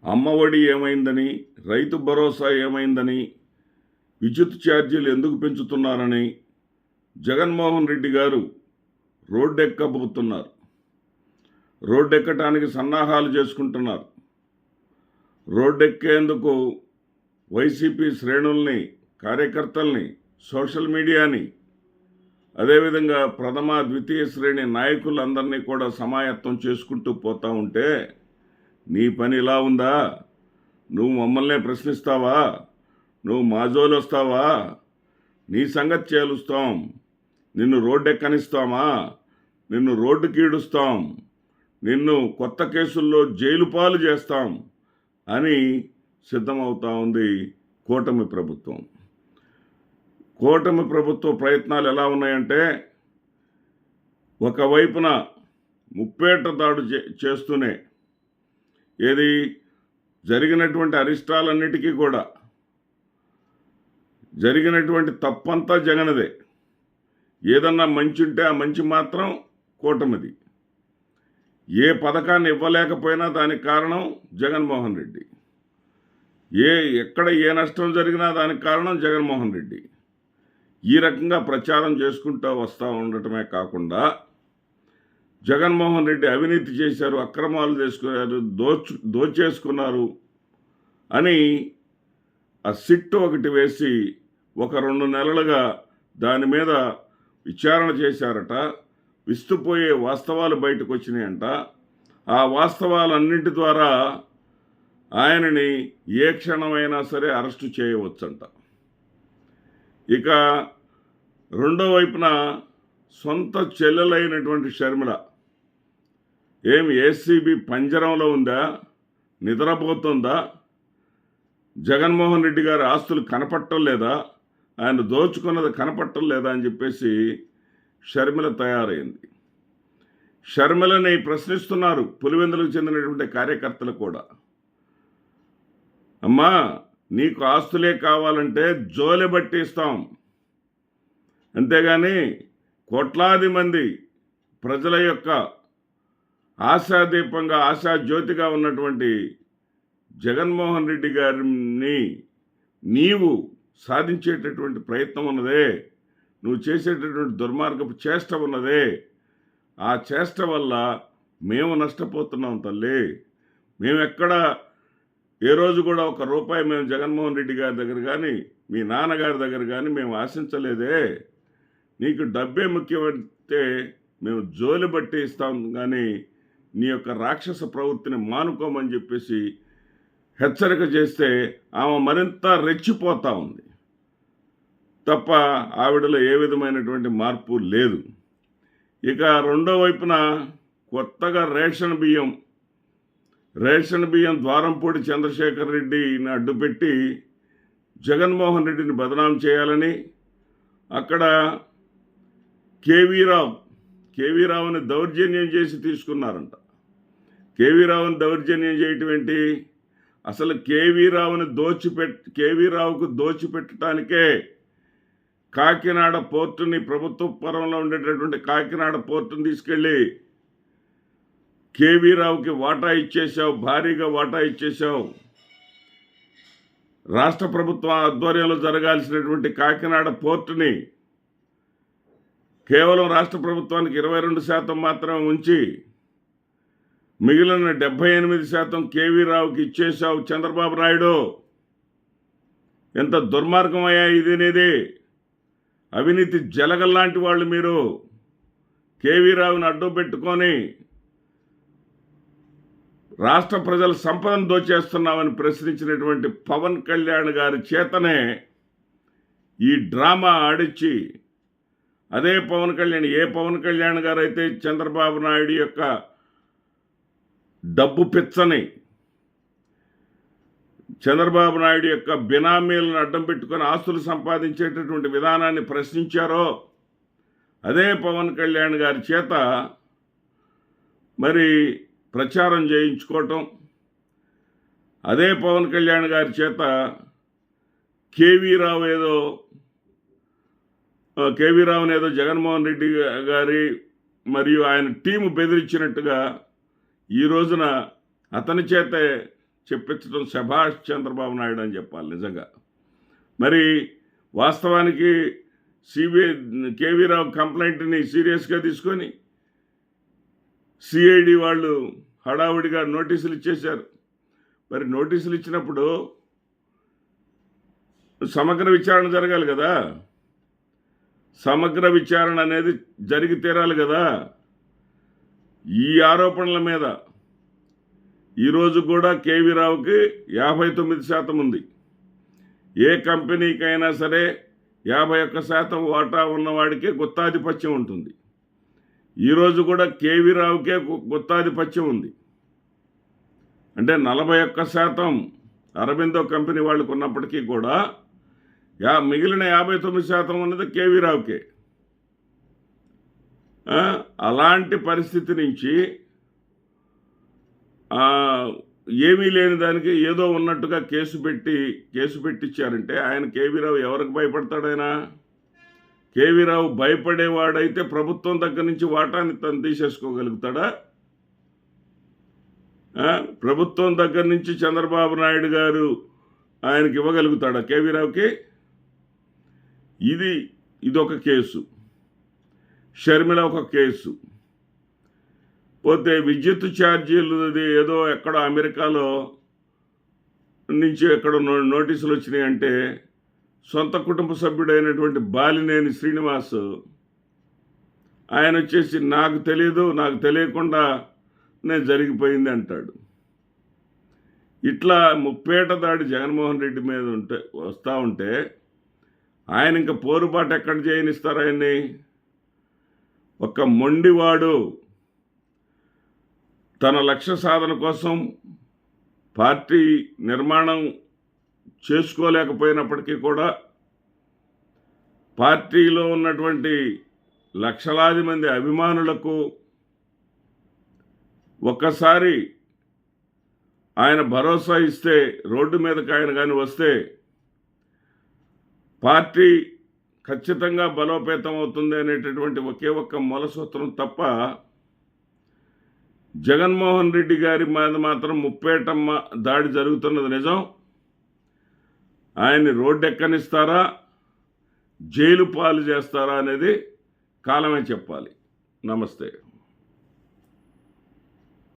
అమ్మఒడి ఏమైందని, రైతు భరోసా ఏమైందని, విద్యుత్ ఛార్జీలు ఎందుకు పెంచుతున్నారని జగన్మోహన్ రెడ్డి గారు రోడ్డెక్కబోతున్నారు. రోడ్డెక్కటానికి సన్నాహాలు చేసుకుంటున్నారు. రోడ్డెక్కేందుకు వైసీపీ శ్రేణుల్ని, కార్యకర్తల్ని, సోషల్ మీడియాని, అదేవిధంగా ప్రథమ ద్వితీయ శ్రేణి నాయకులందరినీ కూడా సమాయత్తం చేసుకుంటూ పోతూ ఉంటే నీ పని ఇలా ఉందా? నువ్వు మమ్మల్నే ప్రశ్నిస్తావా? నువ్వు మాజోలు వస్తావా? నీ సంగతి చేలుస్తాం, నిన్ను రోడ్డెక్కనిస్తామా, నిన్ను రోడ్డుకి ఈడుస్తాం, నిన్ను కొత్త కేసుల్లో జైలు పాలు చేస్తాం అని సిద్ధమవుతా ఉంది కూటమి ప్రభుత్వం. కూటమి ప్రభుత్వ ప్రయత్నాలు ఎలా ఉన్నాయంటే, ఒకవైపున ముప్పేట దాడు చేస్తూనే ఏది జరిగినటువంటి అరిష్టాలన్నిటికీ కూడా జరిగినటువంటి తప్పంతా జగన్దే. ఏదన్నా మంచి ఉంటే ఆ మంచి మాత్రం కూటమిది. ఏ పథకాన్ని ఇవ్వలేకపోయినా దానికి కారణం జగన్మోహన్ రెడ్డి. ఎక్కడ ఏ నష్టం జరిగినా దానికి కారణం జగన్మోహన్ రెడ్డి. ఈ రకంగా ప్రచారం చేసుకుంటూ వస్తూ ఉండటమే కాకుండా జగన్మోహన్ రెడ్డి అవినీతి చేశారు, అక్రమాలు చేసుకున్నారు, దోచేసుకున్నారు అని ఆ సిట్టు ఒకటి వేసి ఒక 2 నెలలుగా దాని మీద విచారణ చేశారట. విస్తుపోయే వాస్తవాలు బయటకు వచ్చినాయంట. ఆ వాస్తవాలన్నింటి ద్వారా ఆయనని ఏ క్షణమైనా సరే అరెస్టు చేయవచ్చంట. ఇక రెండో వైపున సొంత చెల్లెలైనటువంటి షర్మిల ఏమి ఏసీబీ పంజరంలో ఉందా? నిద్రపోతుందా? జగన్మోహన్ రెడ్డి గారి ఆస్తులు కనపట్టం లేదా? ఆయన దోచుకున్నది కనపట్టం లేదా అని చెప్పేసి షర్మిల తయారైంది. షర్మిలని ప్రశ్నిస్తున్నారు పులివెందులకు చెందినటువంటి కార్యకర్తలు కూడా. అమ్మా, నీకు ఆస్తులే కావాలంటే జోలె బట్టి ఇస్తాం, అంతేగాని కోట్లాది మంది ప్రజల యొక్క ఆశాదీపంగా, ఆశాజ్యోతిగా ఉన్నటువంటి జగన్మోహన్ రెడ్డి గారిని నీవు సాధించేటటువంటి ప్రయత్నం ఉన్నదే, నువ్వు చేసేటటువంటి దుర్మార్గపు చేష్ట ఉన్నదే, ఆ చేష్ట వల్ల మేము నష్టపోతున్నాం తల్లి. మేము ఎక్కడ ఏ రోజు కూడా ₹1 మేము జగన్మోహన్ రెడ్డి గారి దగ్గర కానీ మీ నాన్నగారి దగ్గర కానీ మేము ఆశించలేదే. నీకు డబ్బే ముఖ్యమైతే మేము జోలి బట్టి ఇస్తాం, కానీ నీ యొక్క రాక్షస ప్రవృత్తిని మానుకోమని చెప్పేసి హెచ్చరిక చేస్తే ఆమె మరింత రెచ్చిపోతూ ఉంది తప్ప ఆవిడలో ఏ విధమైనటువంటి మార్పు లేదు. ఇక రెండో వైపున కొత్తగా రేషన్ బియ్యం ద్వారంపూడి చంద్రశేఖర్ రెడ్డిని అడ్డుపెట్టి జగన్మోహన్ రెడ్డిని బదనాం చేయాలని అక్కడ కేవీ రావుని దౌర్జన్యం చేసి తీసుకున్నారంట. కేవీ రావుని దౌర్జన్యం చేయటం ఏంటి? అసలు కేవీ రావుకు దోచిపెట్టడానికే కాకినాడ పోర్టుని, ప్రభుత్వ పరంలో ఉండేటటువంటి కాకినాడ పోర్టుని తీసుకెళ్ళి కేవీ రావుకి వాటా ఇచ్చేశావు, భారీగా వాటా ఇచ్చేశావు. రాష్ట్ర ప్రభుత్వం ఆధ్వర్యంలో జరగాల్సినటువంటి కాకినాడ పోర్టుని కేవలం రాష్ట్ర ప్రభుత్వానికి 22% మాత్రమే ఉంచి మిగిలిన 78% కేవీ రావుకి ఇచ్చేశావు చంద్రబాబు నాయుడు. ఎంత దుర్మార్గమయ్యా ఇదనేది. అవినీతి జలగల్లాంటి వాళ్ళు మీరు. కేవీ రావుని అడ్డు పెట్టుకొని రాష్ట్ర ప్రజల సంపదను దోచేస్తున్నామని ప్రశ్నించినటువంటి పవన్ కళ్యాణ్ గారి చేతనే ఈ డ్రామా ఆడిచ్చి, అదే పవన్ కళ్యాణ్ గారు అయితే చంద్రబాబు నాయుడు యొక్క డబ్బు పిచ్చని, చంద్రబాబు నాయుడు యొక్క బినామీలను అడ్డం పెట్టుకొని ఆస్తులు సంపాదించేటటువంటి విధానాన్ని ప్రశ్నించారో, అదే పవన్ కళ్యాణ్ గారి చేత మరి ప్రచారం చేయించుకోవటం, అదే పవన్ కళ్యాణ్ గారి చేత కేవీ రావుని ఏదో జగన్మోహన్ రెడ్డి గారి మరియు ఆయన టీము బెదిరించినట్టుగా ఈ రోజున అతని చేతే చెప్పించడం శభాష్ చంద్రబాబు నాయుడు అని చెప్పాలి నిజంగా. మరి వాస్తవానికి కేవీ రావు కంప్లైంట్ని సీరియస్గా తీసుకొని సిఐడి వాళ్ళు హడావుడిగా నోటీసులు ఇచ్చేశారు. మరి నోటీసులు ఇచ్చినప్పుడు సమగ్ర విచారణ జరగాలి కదా, సమగ్ర విచారణ అనేది జరిగి తీరాలి కదా. ఈ ఆరోపణల మీద ఈరోజు కూడా కేవీ రావుకి 59% ఉంది. ఏ కంపెనీకైనా సరే 51% వాటా ఉన్నవాడికే గుత్తాధిపత్యం ఉంటుంది. ఈరోజు కూడా కేవీ రావుకే గుత్తాధిపత్యం ఉంది. అంటే 41% అరబిందో కంపెనీ వాళ్ళకు ఉన్నప్పటికీ కూడా మిగిలిన 59% ఉన్నది కేవీ రావుకే. అలాంటి పరిస్థితి నుంచి ఏమీ లేని దానికి ఏదో ఉన్నట్టుగా కేసు పెట్టించారంటే ఆయన కేవీ రావు ఎవరికి భయపడతాడైనా? కేవీ రావు భయపడేవాడైతే ప్రభుత్వం దగ్గర నుంచి వాటాన్ని తను తీసేసుకోగలుగుతాడా? ప్రభుత్వం దగ్గర నుంచి చంద్రబాబు నాయుడు గారు ఆయనకి ఇవ్వగలుగుతాడా కేవీ రావుకి? ఇదొక కేసు. షర్మిల ఒక కేసు. పోతే విద్యుత్ ఛార్జీలు ఏదో ఎక్కడో అమెరికాలో నుంచి ఎక్కడో నోటీసులు వచ్చినాయి అంటే సొంత కుటుంబ సభ్యుడైనటువంటి బాలినేని శ్రీనివాస్ ఆయన వచ్చేసి నాకు తెలియకుండా నేను జరిగిపోయింది అంటాడు. ఇట్లా ముప్పేట దాడి జగన్మోహన్ రెడ్డి మీద వస్తూ ఉంటే ఆయన ఇంకా పోరుబాటు ఎక్కడ చేయనిస్తారు ఆయన్ని? ఒక మొండివాడు తన లక్ష్య సాధన కోసం పార్టీ నిర్మాణం చేసుకోలేకపోయినప్పటికీ కూడా పార్టీలో ఉన్నటువంటి లక్షలాది మంది అభిమానులకు ఒక్కసారి ఆయన భరోసా ఇస్తే, రోడ్డు మీదకి ఆయన కానీ వస్తే పార్టీ ఖచ్చితంగా బలోపేతం అవుతుంది అనేటటువంటి ఒకే ఒక్క మూలసూత్రం తప్ప జగన్మోహన్ రెడ్డి గారి మీద మాత్రం ముప్పేటమ్మ దాడి జరుగుతున్నది నిజం. ఆయన్ని రోడ్డు ఎక్కనిస్తారా, జైలు పాలు చేస్తారా అనేది కాలమే చెప్పాలి. నమస్తే.